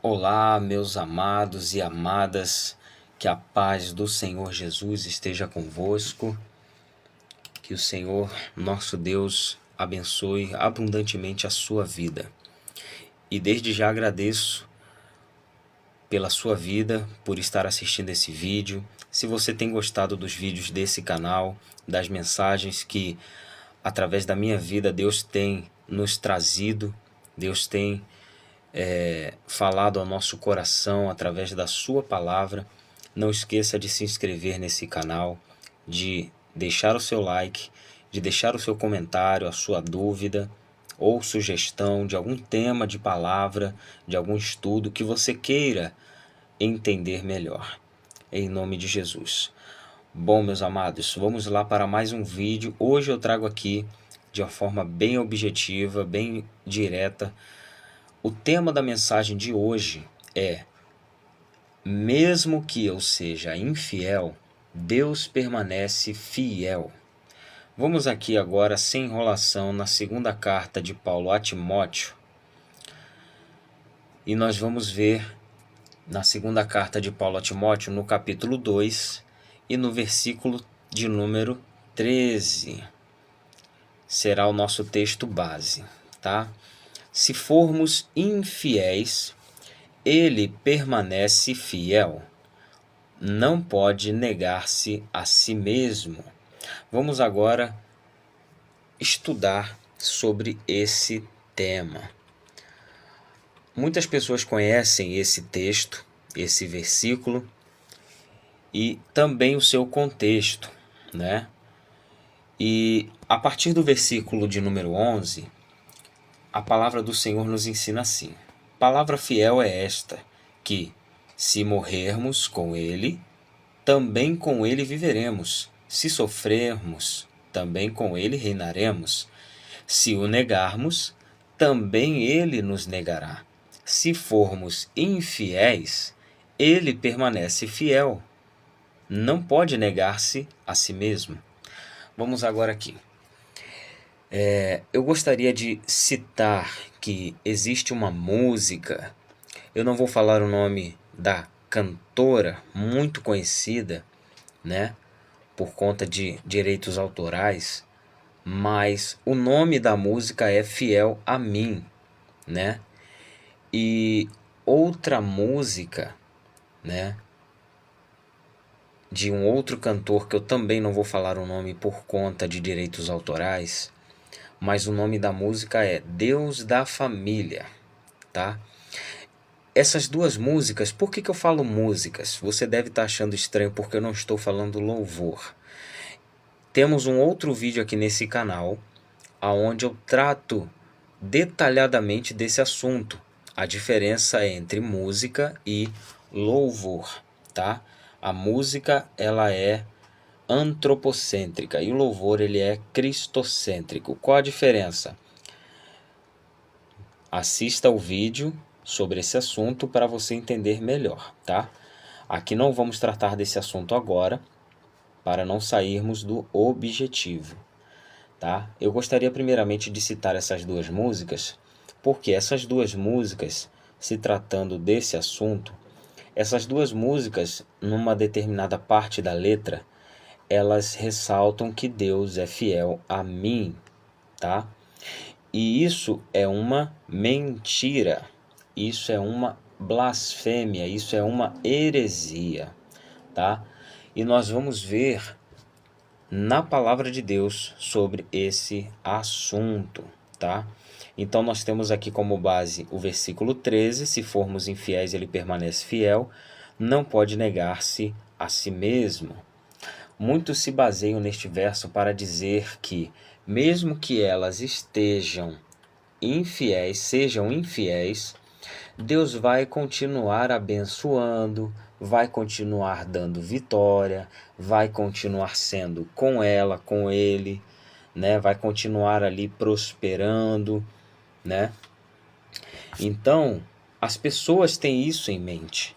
Olá, meus amados e amadas, que a paz do Senhor Jesus esteja convosco, que o Senhor, nosso Deus, abençoe abundantemente a sua vida. E desde já agradeço pela sua vida, por estar assistindo esse vídeo. Se você tem gostado dos vídeos desse canal, das mensagens que, através da minha vida, Deus tem nos trazido, Deus tem falado ao nosso coração através da sua palavra, não esqueça de se inscrever nesse canal, de deixar o seu like, de deixar o seu comentário, a sua dúvida ou sugestão de algum tema de palavra, de algum estudo que você queira entender melhor. Em nome de Jesus. Bom, meus amados, vamos lá para mais um vídeo. Hoje eu trago aqui de uma forma bem objetiva, bem direta. O tema da mensagem de hoje é: mesmo que eu seja infiel, Deus permanece fiel. Vamos aqui agora, sem enrolação, na segunda carta de Paulo a Timóteo. E nós vamos ver na segunda carta de Paulo a Timóteo, no capítulo 2 e no versículo de número 13. Será o nosso texto base, tá? Se formos infiéis, ele permanece fiel. Não pode negar-se a si mesmo. Vamos agora estudar sobre esse tema. Muitas pessoas conhecem esse texto, esse versículo e também o seu contexto, né? E a partir do versículo de número 11, a palavra do Senhor nos ensina assim: palavra fiel é esta, que, se morrermos com Ele, também com Ele viveremos. Se sofrermos, também com Ele reinaremos. Se o negarmos, também Ele nos negará. Se formos infiéis, Ele permanece fiel. Não pode negar-se a si mesmo. Vamos agora aqui. Eu gostaria de citar que existe uma música, eu não vou falar o nome da cantora, muito conhecida, né, por conta de direitos autorais, mas o nome da música é Fiel a Mim, né? E outra música, né, de um outro cantor que eu também não vou falar o nome por conta de direitos autorais, mas o nome da música é Deus da Família, tá? Essas duas músicas, por que eu falo músicas? Você deve estar achando estranho porque eu não estou falando louvor. Temos um outro vídeo aqui nesse canal, onde eu trato detalhadamente desse assunto, a diferença entre música e louvor, tá? A música, ela é antropocêntrica e o louvor, ele é cristocêntrico. Qual a diferença? Assista o vídeo sobre esse assunto para você entender melhor, tá? Aqui não vamos tratar desse assunto agora, para não sairmos do objetivo, tá? Eu gostaria primeiramente de citar essas duas músicas, porque essas duas músicas, se tratando desse assunto, essas duas músicas, numa determinada parte da letra, elas ressaltam que Deus é fiel a mim, tá? E isso é uma mentira, isso é uma blasfêmia, isso é uma heresia, tá? E nós vamos ver na palavra de Deus sobre esse assunto, tá? Então nós temos aqui como base o versículo 13, se formos infiéis ele permanece fiel, não pode negar-se a si mesmo. Muitos se baseiam neste verso para dizer que, mesmo que elas estejam infiéis, sejam infiéis, Deus vai continuar abençoando, vai continuar dando vitória, vai continuar sendo com ela, com ele, né? Vai continuar ali prosperando, né? Então, as pessoas têm isso em mente.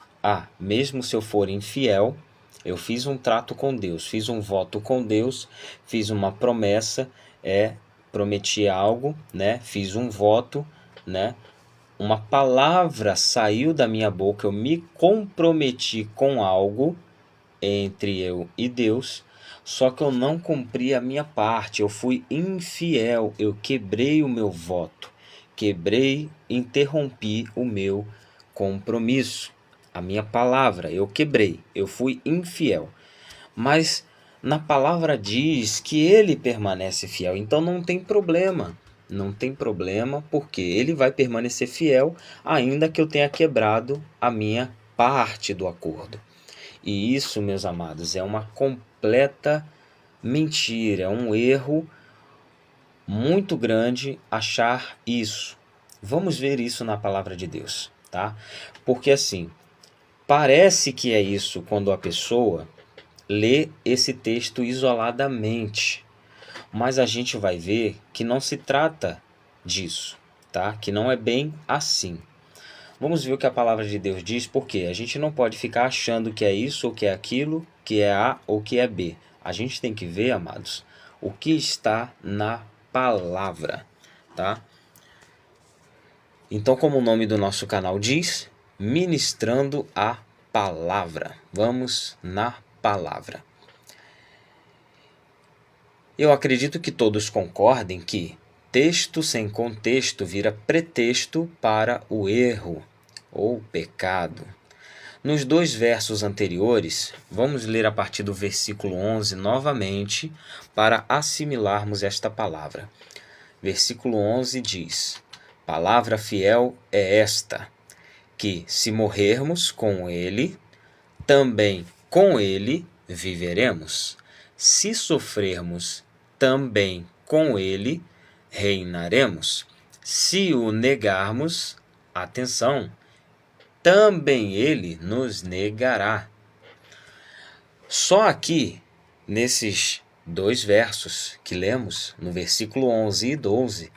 Mesmo se eu for infiel, eu fiz um trato com Deus, fiz um voto com Deus, fiz uma promessa, prometi algo, né? Fiz um voto, né? uma palavra saiu da minha boca, eu me comprometi com algo entre eu e Deus, só que eu não cumpri a minha parte, eu fui infiel, eu quebrei o meu voto, interrompi o meu compromisso, a minha palavra, eu quebrei, eu fui infiel. Mas na palavra diz que ele permanece fiel, então não tem problema. Não tem problema, porque ele vai permanecer fiel, ainda que eu tenha quebrado a minha parte do acordo. E isso, meus amados, é uma completa mentira, é um erro muito grande achar isso. Vamos ver isso na palavra de Deus, tá? Porque assim, parece que é isso quando a pessoa lê esse texto isoladamente, mas a gente vai ver que não se trata disso, tá? Que não é bem assim. Vamos ver o que a palavra de Deus diz, porque a gente não pode ficar achando que é isso ou que é aquilo, que é A ou que é B. A gente tem que ver, amados, o que está na palavra, tá? Então, como o nome do nosso canal diz, ministrando a palavra. Vamos na palavra. Eu acredito que todos concordem que texto sem contexto vira pretexto para o erro ou pecado. Nos 2 versos anteriores, vamos ler a partir do versículo 11 novamente para assimilarmos esta palavra. Versículo 11 diz: Palavra fiel é esta, que se morrermos com ele, também com ele viveremos. Se sofrermos, também com ele reinaremos. Se o negarmos, atenção, também ele nos negará. Só aqui, nesses 2 versos que lemos, no versículo 11 e 12,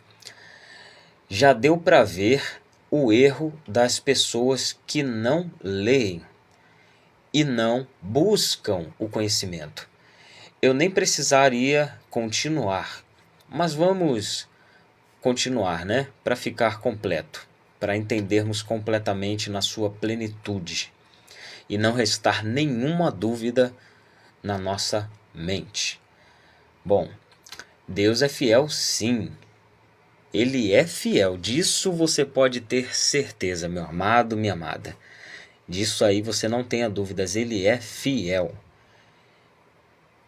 já deu para ver o erro das pessoas que não leem e não buscam o conhecimento. Eu nem precisaria continuar, mas vamos continuar, né? Para ficar completo, para entendermos completamente na sua plenitude e não restar nenhuma dúvida na nossa mente. Bom, Deus é fiel, sim. Ele é fiel, disso você pode ter certeza, meu amado, minha amada. Disso aí você não tenha dúvidas, ele é fiel.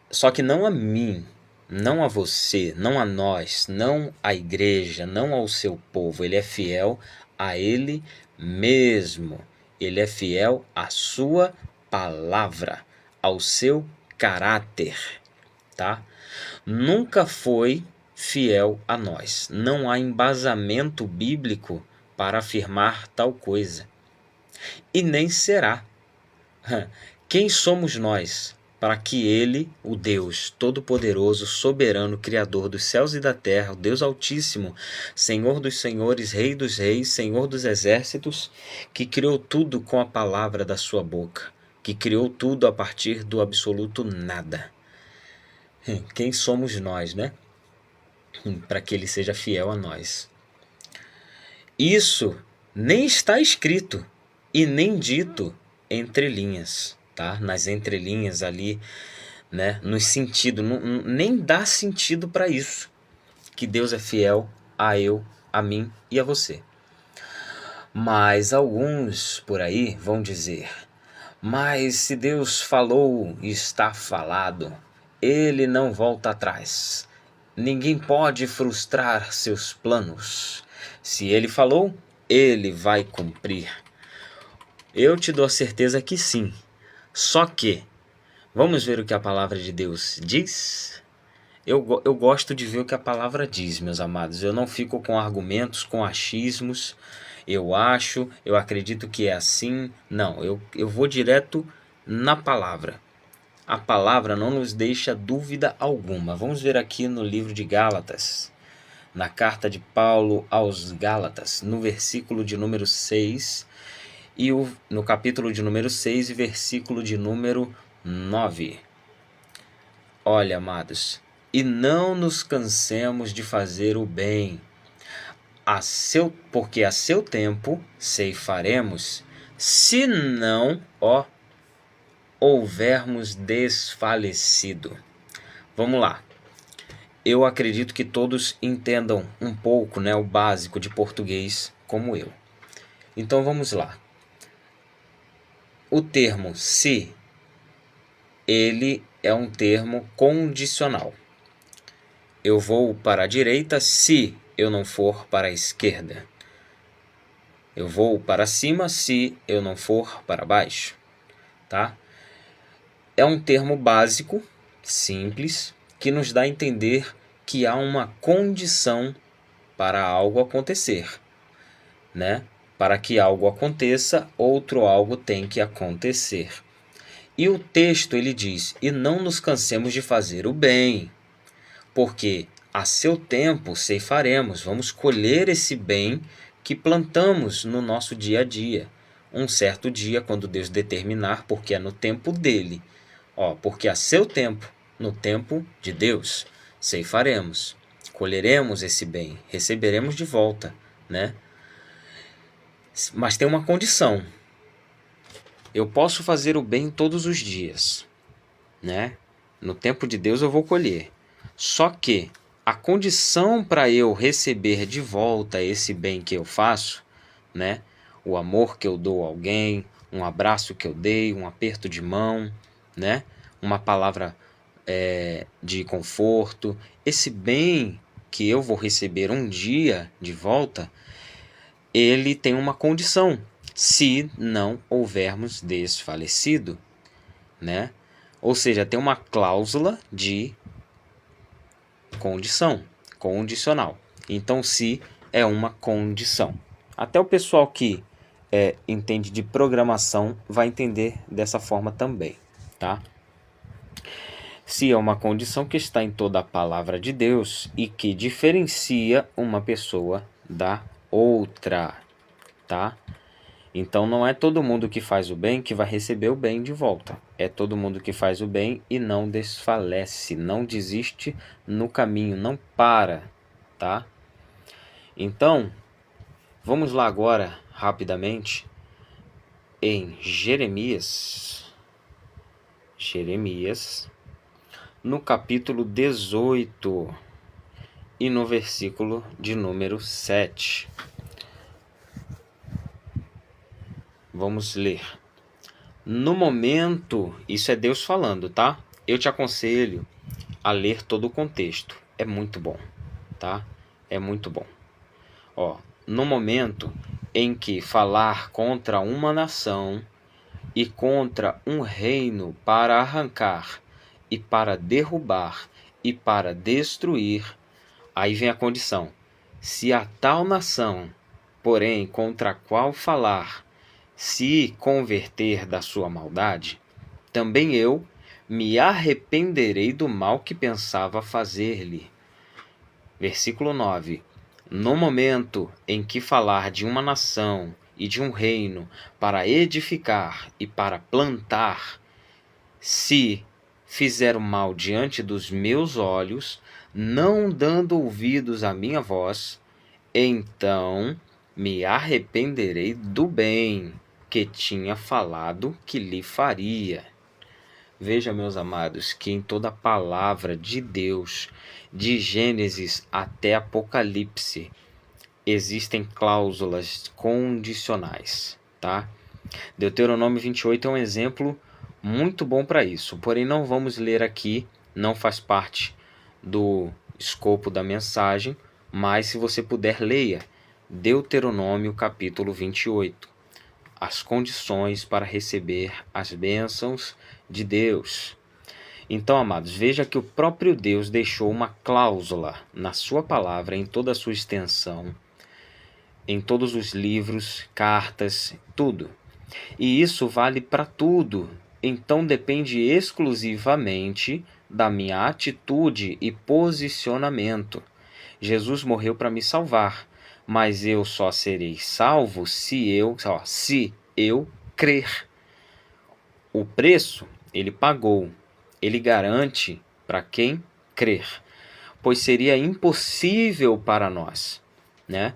Só que não a mim, não a você, não a nós, não à igreja, não ao seu povo. Ele é fiel a ele mesmo. Ele é fiel à sua palavra, ao seu caráter, tá? Nunca foi fiel a nós. Não há embasamento bíblico para afirmar tal coisa. E nem será. Quem somos nós para que ele, o Deus Todo-Poderoso, Soberano, Criador dos céus e da terra, o Deus Altíssimo, Senhor dos senhores, Rei dos reis, Senhor dos exércitos, que criou tudo com a palavra da sua boca, que criou tudo a partir do absoluto nada. Quem somos nós, né? Para que ele seja fiel a nós. Isso nem está escrito e nem dito entre linhas, tá? Nas entrelinhas ali, né? No sentido, nem dá sentido para isso, que Deus é fiel a eu, a mim e a você. Mas alguns por aí vão dizer: mas se Deus falou, está falado, ele não volta atrás. Ninguém pode frustrar seus planos. Se ele falou, ele vai cumprir. Eu te dou a certeza que sim. Só que, vamos ver o que a palavra de Deus diz? Eu gosto de ver o que a palavra diz, meus amados. Eu não fico com argumentos, com achismos. Eu acho, eu acredito que é assim. Não, eu vou direto na palavra. A palavra não nos deixa dúvida alguma. Vamos ver aqui no livro de Gálatas, na carta de Paulo aos Gálatas, no versículo de número 6, e no capítulo de número 6 e versículo de número 9. Olha, amados, e não nos cansemos de fazer o bem. porque a seu tempo ceifaremos, se não, houvermos desfalecido. Vamos lá. Eu acredito que todos entendam um pouco, né, o básico de português como eu. Então vamos lá. O termo se, ele é um termo condicional. Eu vou para a direita se eu não for para a esquerda. Eu vou para cima se eu não for para baixo, tá? É um termo básico, simples, que nos dá a entender que há uma condição para algo acontecer, né? Para que algo aconteça, outro algo tem que acontecer. E o texto ele diz: "E não nos cansemos de fazer o bem, porque a seu tempo ceifaremos", vamos colher esse bem que plantamos no nosso dia a dia. Um certo dia, quando Deus determinar, porque é no tempo dele. Porque a seu tempo, no tempo de Deus, ceifaremos, colheremos esse bem, receberemos de volta, né? Mas tem uma condição. Eu posso fazer o bem todos os dias, né? No tempo de Deus eu vou colher. Só que a condição para eu receber de volta esse bem que eu faço, né? O amor que eu dou a alguém, um abraço que eu dei, um aperto de mão, né? Uma palavra de conforto, esse bem que eu vou receber um dia de volta, ele tem uma condição: se não houvermos desfalecido, né? Ou seja, tem uma cláusula de condição, condicional. Então, se é uma condição. Até o pessoal que entende de programação vai entender dessa forma também, tá? Se é uma condição que está em toda a palavra de Deus e que diferencia uma pessoa da outra, tá? Então não é todo mundo que faz o bem que vai receber o bem de volta. É todo mundo que faz o bem e não desfalece, não desiste no caminho, não para, tá? Então, vamos lá agora, rapidamente, em Jeremias, no capítulo 18 e no versículo de número 7. Vamos ler. No momento, isso é Deus falando, tá? Eu te aconselho a ler todo o contexto. É muito bom, tá? É muito bom. No momento em que falar contra uma nação e contra um reino para arrancar e para derrubar e para destruir, aí vem a condição: se a tal nação, porém, contra a qual falar, se converter da sua maldade, também eu me arrependerei do mal que pensava fazer-lhe. Versículo 9. No momento em que falar de uma nação e de um reino para edificar e para plantar, se fizer o mal diante dos meus olhos, não dando ouvidos à minha voz, então me arrependerei do bem que tinha falado que lhe faria. Veja, meus amados, que em toda a palavra de Deus, de Gênesis até Apocalipse, existem cláusulas condicionais, tá? Deuteronômio 28 é um exemplo muito bom para isso, porém não vamos ler aqui, não faz parte do escopo da mensagem, mas se você puder, leia Deuteronômio capítulo 28, as condições para receber as bênçãos de Deus. Então, amados, veja que o próprio Deus deixou uma cláusula na sua palavra, em toda a sua extensão, em todos os livros, cartas, tudo. E isso vale para tudo. Então depende exclusivamente da minha atitude e posicionamento. Jesus morreu para me salvar, mas eu só serei salvo se eu crer. O preço ele pagou, ele garante para quem crer, pois seria impossível para nós, né?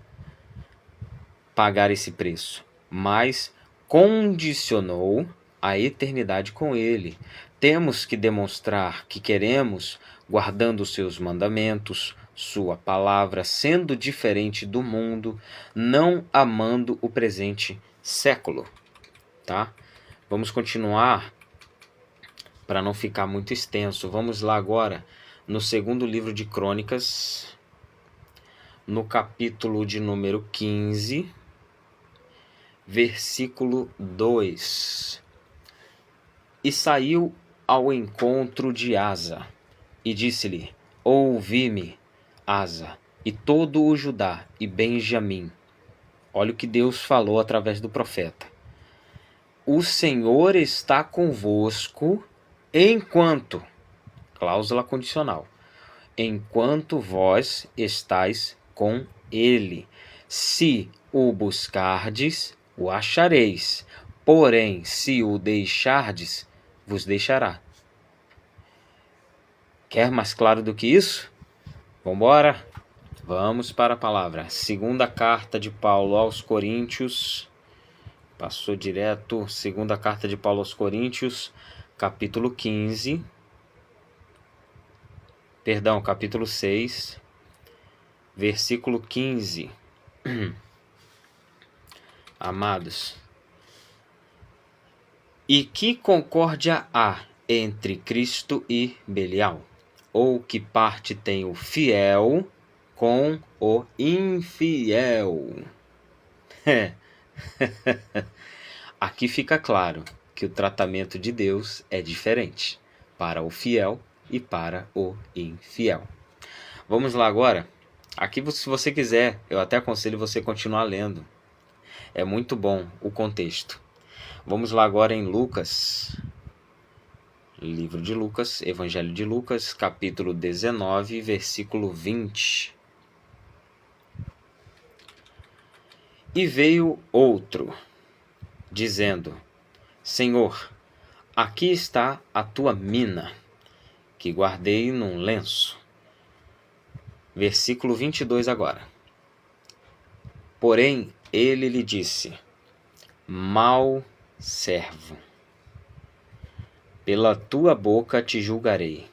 pagar esse preço, mas condicionou a eternidade com ele. Temos que demonstrar que queremos, guardando os seus mandamentos, sua palavra, sendo diferente do mundo, não amando o presente século, tá? Vamos continuar para não ficar muito extenso. Vamos lá agora no segundo livro de Crônicas, no capítulo de número 15, versículo 2. E saiu ao encontro de Asa, e disse-lhe: ouvi-me, Asa, e todo o Judá e Benjamim. Olha o que Deus falou através do profeta. O Senhor está convosco enquanto, cláusula condicional, enquanto vós estáis com ele. Se o buscardes, o achareis. Porém, se o deixardes, vos deixará. Quer mais claro do que isso? Vamos embora? Vamos para a palavra. Segunda carta de Paulo aos Coríntios. Passou direto. Segunda carta de Paulo aos Coríntios, capítulo 15. Perdão, capítulo 6, versículo 15. Amados, e que concórdia há entre Cristo e Belial? Ou que parte tem o fiel com o infiel? Aqui fica claro que o tratamento de Deus é diferente para o fiel e para o infiel. Vamos lá agora. Aqui, se você quiser, eu até aconselho você continuar lendo. É muito bom o contexto. Vamos lá agora em Lucas, livro de Lucas, Evangelho de Lucas, capítulo 19, versículo 20. E veio outro, dizendo: Senhor, aqui está a tua mina, que guardei num lenço. Versículo 22 agora. Porém, ele lhe disse: mau servo, pela tua boca te julgarei.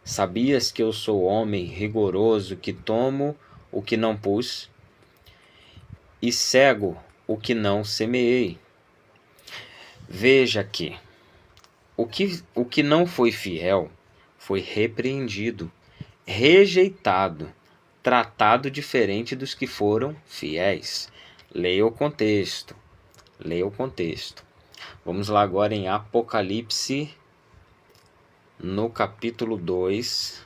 Sabias que eu sou homem rigoroso, que tomo o que não pus e cego o que não semeei? Veja que o que não foi fiel foi repreendido, rejeitado, tratado diferente dos que foram fiéis. Leia o contexto. Leia o contexto. Vamos lá agora em Apocalipse, no capítulo 2.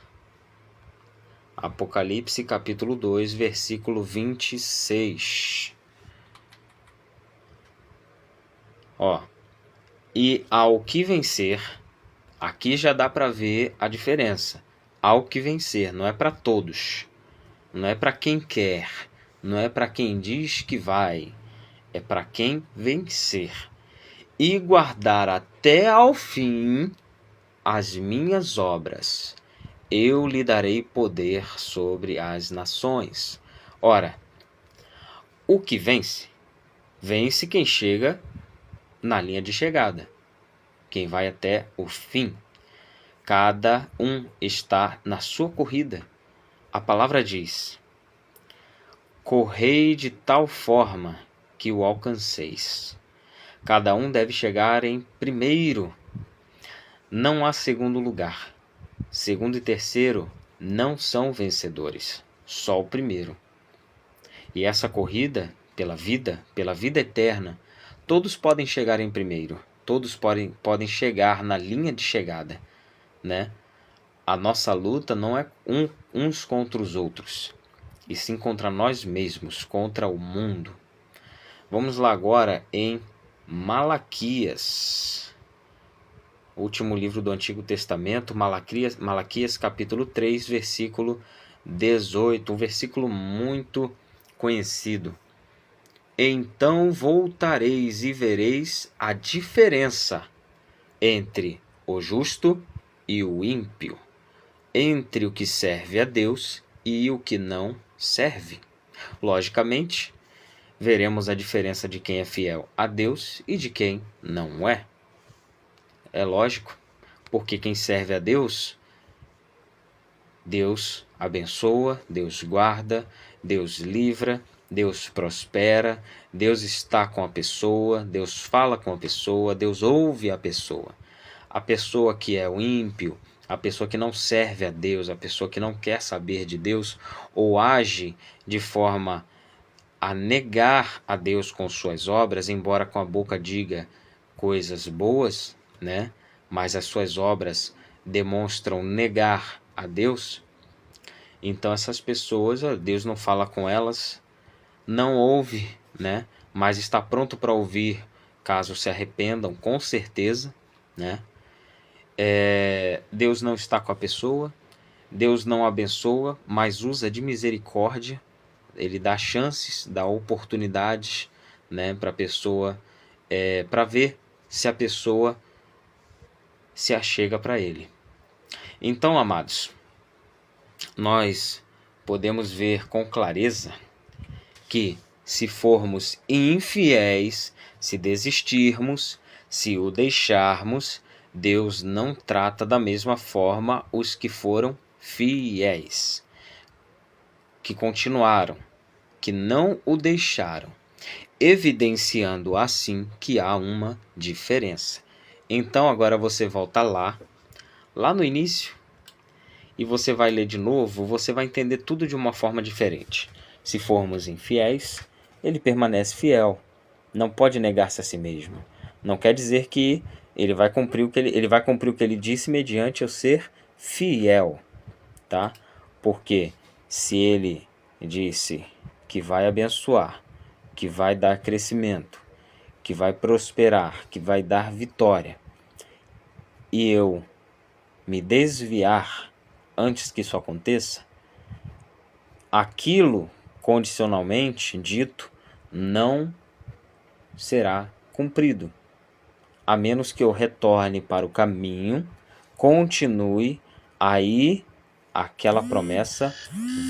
Apocalipse, capítulo 2, versículo 26. E ao que vencer, aqui já dá para ver a diferença. Ao que vencer, não é para todos. Não é para quem quer. Não é para quem diz que vai. É para quem vencer. E guardar até ao fim as minhas obras, eu lhe darei poder sobre as nações. Ora, o que vence, vence quem chega na linha de chegada, quem vai até o fim. Cada um está na sua corrida. A palavra diz: correi de tal forma que o alcanceis. Cada um deve chegar em primeiro. Não há segundo lugar. Segundo e terceiro não são vencedores, só o primeiro. E essa corrida pela vida eterna, todos podem chegar em primeiro, todos podem chegar na linha de chegada, né? A nossa luta não é uns contra os outros, e sim contra nós mesmos, contra o mundo. Vamos lá agora em Malaquias, último livro do Antigo Testamento, Malaquias capítulo 3, versículo 18, um versículo muito conhecido. Então voltareis e vereis a diferença entre o justo e o ímpio, entre o que serve a Deus e o que não serve. Logicamente, veremos a diferença de quem é fiel a Deus e de quem não é. É lógico, porque quem serve a Deus, Deus abençoa, Deus guarda, Deus livra, Deus prospera, Deus está com a pessoa, Deus fala com a pessoa, Deus ouve a pessoa. A pessoa que é o ímpio, a pessoa que não serve a Deus, a pessoa que não quer saber de Deus ou age de forma a negar a Deus com suas obras, embora com a boca diga coisas boas, né? Mas as suas obras demonstram negar a Deus. Então essas pessoas, Deus não fala com elas, não ouve, né? Mas está pronto para ouvir caso se arrependam, com certeza, né? Deus não está com a pessoa, Deus não abençoa, mas usa de misericórdia. Ele dá chances, dá oportunidades, né, para a pessoa, para ver se a pessoa se achega para ele. Então, amados, nós podemos ver com clareza que se formos infiéis, se desistirmos, se o deixarmos, Deus não trata da mesma forma os que foram fiéis, que continuaram, que não o deixaram, evidenciando assim que há uma diferença. Então agora você volta lá no início, e você vai ler de novo, você vai entender tudo de uma forma diferente. Se formos infiéis, ele permanece fiel, não pode negar-se a si mesmo. Não quer dizer que ele vai cumprir o que ele disse mediante eu ser fiel, tá? Porque se ele disse que vai abençoar, que vai dar crescimento, que vai prosperar, que vai dar vitória, e eu me desviar antes que isso aconteça, aquilo condicionalmente dito não será cumprido, a menos que eu retorne para o caminho, continue, aí aquela promessa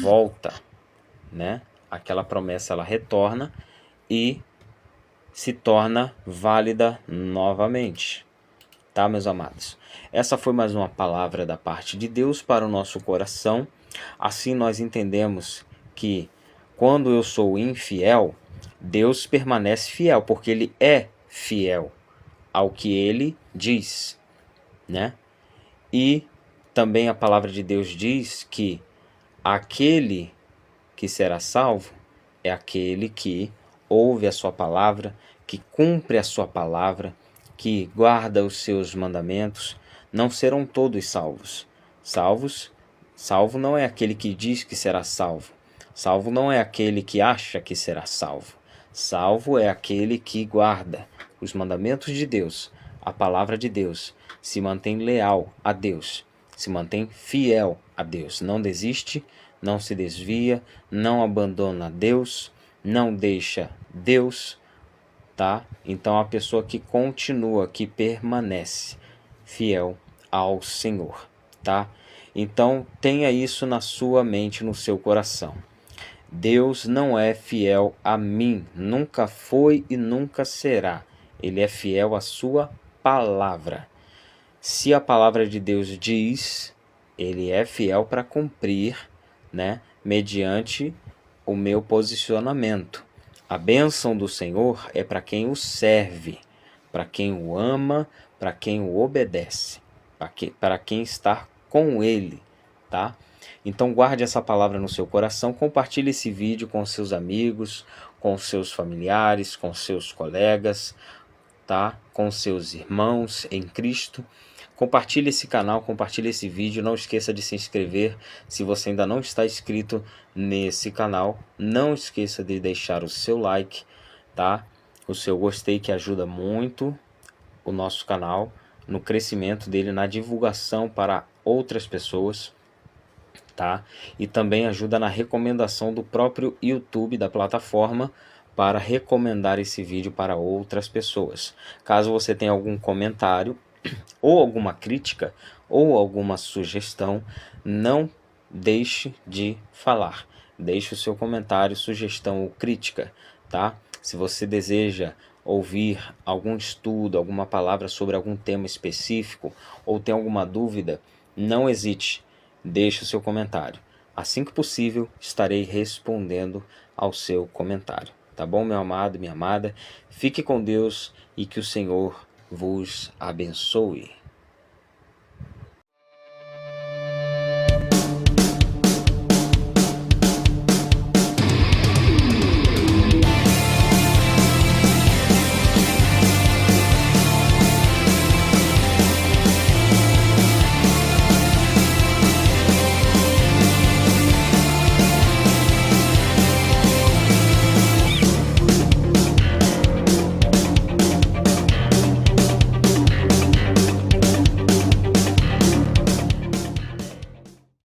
volta, né? Aquela promessa ela retorna e se torna válida novamente. Tá, meus amados? Essa foi mais uma palavra da parte de Deus para o nosso coração. Assim nós entendemos que quando eu sou infiel, Deus permanece fiel, porque Ele é fiel ao que Ele diz, né? E também a palavra de Deus diz que aquele que será salvo é aquele que ouve a sua palavra, que cumpre a sua palavra, que guarda os seus mandamentos. Não serão todos salvos. Salvo não é aquele que diz que será salvo. Salvo não é aquele que acha que será salvo. Salvo é aquele que guarda os mandamentos de Deus, a palavra de Deus, se mantém leal a Deus, se mantém fiel a Deus, não desiste, não se desvia, não abandona Deus, não deixa Deus, tá? Então a pessoa que continua, que permanece fiel ao Senhor, tá? Então tenha isso na sua mente, no seu coração. Deus não é fiel a mim, nunca foi e nunca será. Ele é fiel à sua palavra. Se a palavra de Deus diz, ele é fiel para cumprir, né, mediante o meu posicionamento. A bênção do Senhor é para quem o serve, para quem o ama, para quem o obedece, para quem está com ele, tá? Então guarde essa palavra no seu coração, compartilhe esse vídeo com seus amigos, com seus familiares, com seus colegas, tá? Com seus irmãos em Cristo. Compartilhe esse canal, compartilhe esse vídeo, não esqueça de se inscrever se você ainda não está inscrito nesse canal. Não esqueça de deixar o seu like, tá? O seu gostei, que ajuda muito o nosso canal no crescimento dele, na divulgação para outras pessoas, tá? E também ajuda na recomendação do próprio YouTube, da plataforma, para recomendar esse vídeo para outras pessoas. Caso você tenha algum comentário ou alguma crítica ou alguma sugestão, não deixe de falar. Deixe o seu comentário, sugestão ou crítica, tá? Se você deseja ouvir algum estudo, alguma palavra sobre algum tema específico ou tem alguma dúvida, não hesite, deixe o seu comentário. Assim que possível, estarei respondendo ao seu comentário. Tá bom, meu amado, minha amada? Fique com Deus e que o Senhor vos abençoe.